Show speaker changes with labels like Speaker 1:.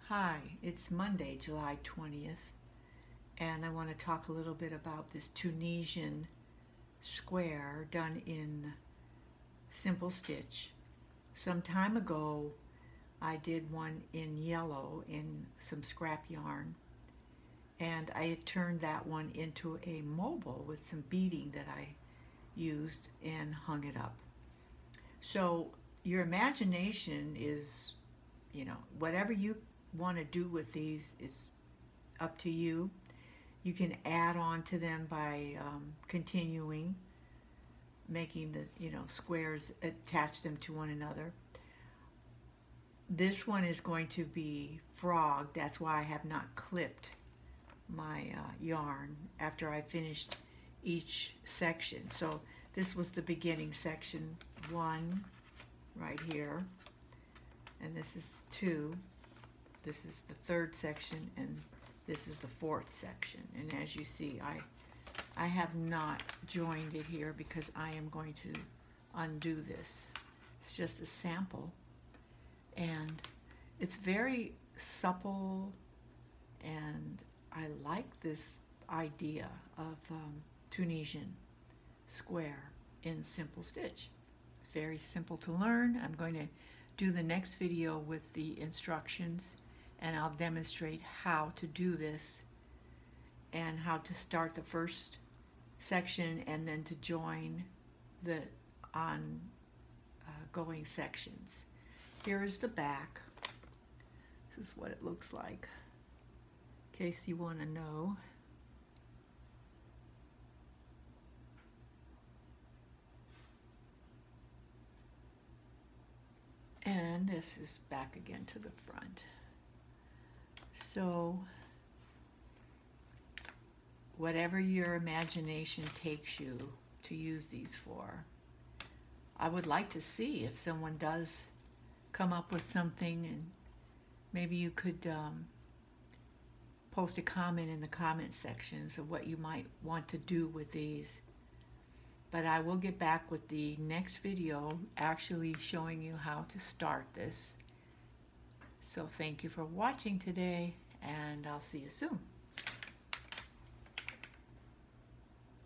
Speaker 1: Hi, it's Monday, July 20th, and I want to talk a little bit about this Tunisian square done in simple stitch. Some time ago, I did one in yellow in some scrap yarn, and I had turned that one into a mobile with some beading that I used and hung it up. So your imagination is, whatever you want to do with these is up to you. You can add on to them by continuing making the squares, attach them to one another. This one is going to be frogged. That's why I have not clipped my yarn after I finished each section. So this was the beginning section 1 right here, and this is 2. This is the 3rd section, and this is the 4th section. And as you see, I have not joined it here because I am going to undo this. It's just a sample, and it's very supple, and I like this idea of Tunisian square in simple stitch. It's very simple to learn. I'm going to do the next video with the instructions, and I'll demonstrate how to do this and how to start the first section and then to join the ongoing sections. Here is the back. This is what it looks like, in case you want to know. And this is back again to the front. So whatever your imagination takes you to use these for, I would like to see if someone does come up with something, and maybe you could post a comment in the comment sections of what you might want to do with these. But I will get back with the next video actually showing you how to start this. So thank you for watching today, and I'll see you soon.